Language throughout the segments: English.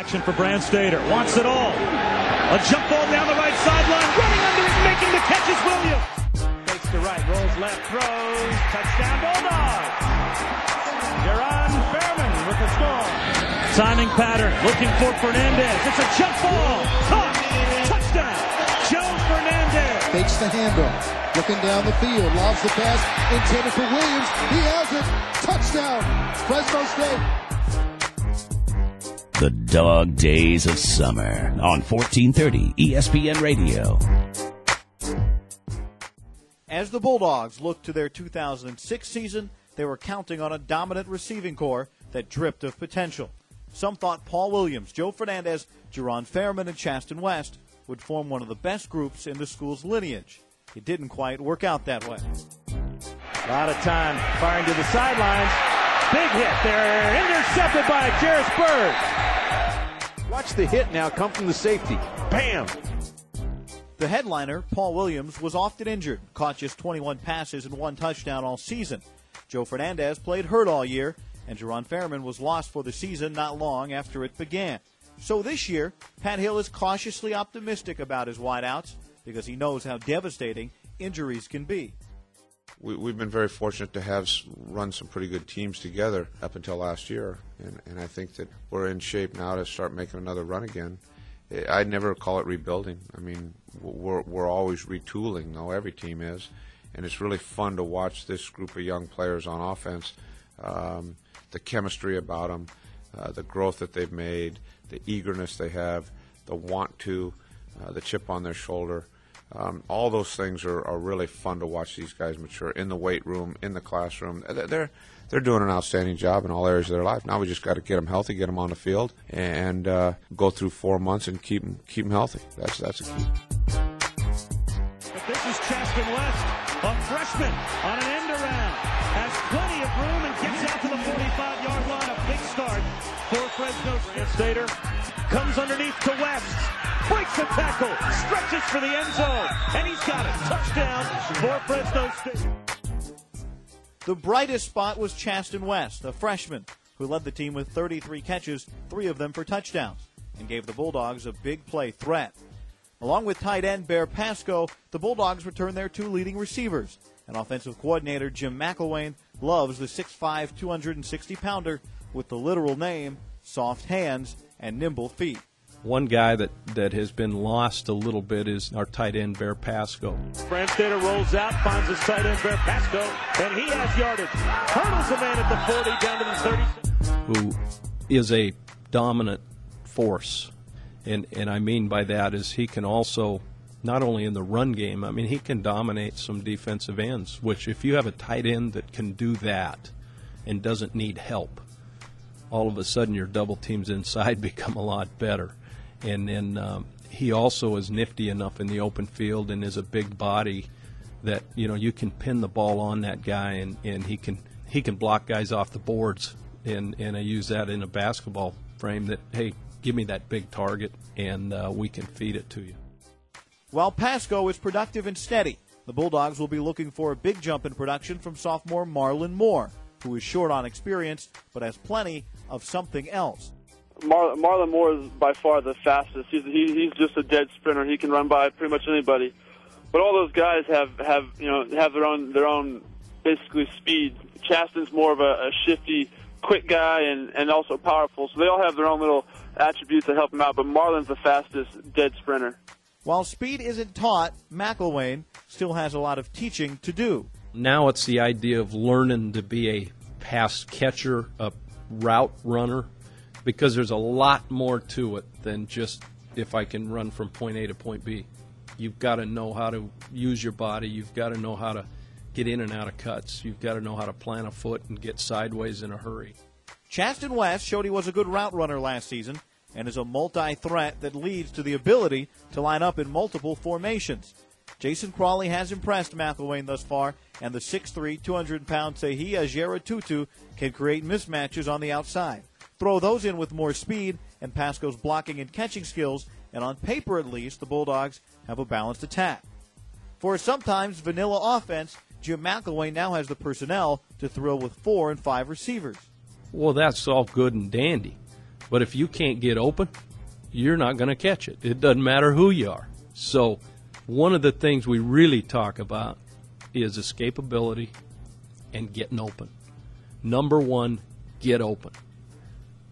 action for Brandstater. Wants it all. A jump ball down the right sideline. Running under it, making the catch is Williams. Fakes to right, rolls left, throws. Touchdown Bulldogs. Jaron Fairman with the score. Timing pattern, looking for Fernandez. It's a jump ball. Caught. Touchdown. Joe Fernandez. Fakes the handoff. Looking down the field, lobs the pass, intended for Williams. He has it. Touchdown, Fresno State. The dog days of summer on 1430 ESPN Radio. As the Bulldogs looked to their 2006 season, they were counting on a dominant receiving corps that dripped of potential. Some thought Paul Williams, Joe Fernandez, Jaron Fairman, and Chaston West would form one of the best groups in the school's lineage. It didn't quite work out that way. A lot of time firing to the sidelines. Big hit there, intercepted by Jarris Bird. Watch the hit now come from the safety. Bam! The headliner, Paul Williams, was often injured, caught just 21 passes and 1 touchdown all season. Joe Fernandez played hurt all year, and Jaron Fairman was lost for the season not long after it began. So this year, Pat Hill is cautiously optimistic about his wideouts because he knows how devastating injuries can be. We've been very fortunate to have run some pretty good teams together up until last year, and I think that we're in shape now to start making another run again. I'd never call it rebuilding. I mean, we're always retooling, though every team is, and it's really fun to watch this group of young players on offense, the chemistry about them, the growth that they've made, the eagerness they have, the want to, the chip on their shoulder. All those things are really fun to watch these guys mature in the weight room, in the classroom. They're doing an outstanding job in all areas of their life. Now we just got to get them healthy, get them on the field, and go through 4 months and keep them healthy. That's a key. But this is Chaston West, a freshman on an end around. Has plenty of room and gets out to the 45-yard line. A big start for Fresno State. Comes underneath to West. Breaks the tackle, stretches for the end zone, and he's got it. Touchdown for Fresno State. The brightest spot was Chaston West, a freshman who led the team with 33 catches, 3 of them for touchdowns, and gave the Bulldogs a big play threat. Along with tight end Bear Pasco, the Bulldogs returned their 2 leading receivers, and offensive coordinator Jim McElwain loves the 6'5", 260-pounder with the literal name, soft hands, and nimble feet. One guy that has been lost a little bit is our tight end, Bear Pasco. Brandstater rolls out, finds his tight end, Bear Pasco, and he has yardage. Hurdles a man at the 40, down to the 30. Who is a dominant force. And I mean by that is he can also, not only in the run game, I mean he can dominate some defensive ends, which if you have a tight end that can do that and doesn't need help, all of a sudden your double teams inside become a lot better. And then he also is nifty enough in the open field and is a big body that, you know, you can pin the ball on that guy and he can block guys off the boards. And I use that in a basketball frame that, hey, give me that big target and we can feed it to you. While Pasco is productive and steady, the Bulldogs will be looking for a big jump in production from sophomore Marlon Moore, who is short on experience but has plenty of something else. Marlon Moore is by far the fastest. He's just a dead sprinter. He can run by pretty much anybody. But all those guys have their own basically speed. Chaston's more of a shifty, quick guy and also powerful. So they all have their own little attributes that help him out. But Marlon's the fastest dead sprinter. While speed isn't taught, McElwain still has a lot of teaching to do. Now it's the idea of learning to be a pass catcher, a route runner, because there's a lot more to it than just if I can run from point A to point B. You've got to know how to use your body. You've got to know how to get in and out of cuts. You've got to know how to plant a foot and get sideways in a hurry. Chaston West showed he was a good route runner last season and is a multi-threat that leads to the ability to line up in multiple formations. Jason Crawley has impressed McElwain thus far, and the 6'3", 200-pound Sehia Jeratutu can create mismatches on the outside. Throw those in with more speed and Pasco's blocking and catching skills, and on paper at least, the Bulldogs have a balanced attack. For a sometimes vanilla offense, Jim McElwain now has the personnel to thrill with 4 and 5 receivers. Well, that's all good and dandy. But if you can't get open, you're not going to catch it. It doesn't matter who you are. So one of the things we really talk about is escapability and getting open. Number one, get open.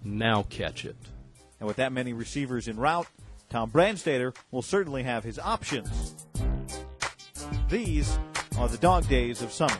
Now catch it. And with that many receivers en route, Tom Brandstater will certainly have his options. These are the dog days of summer.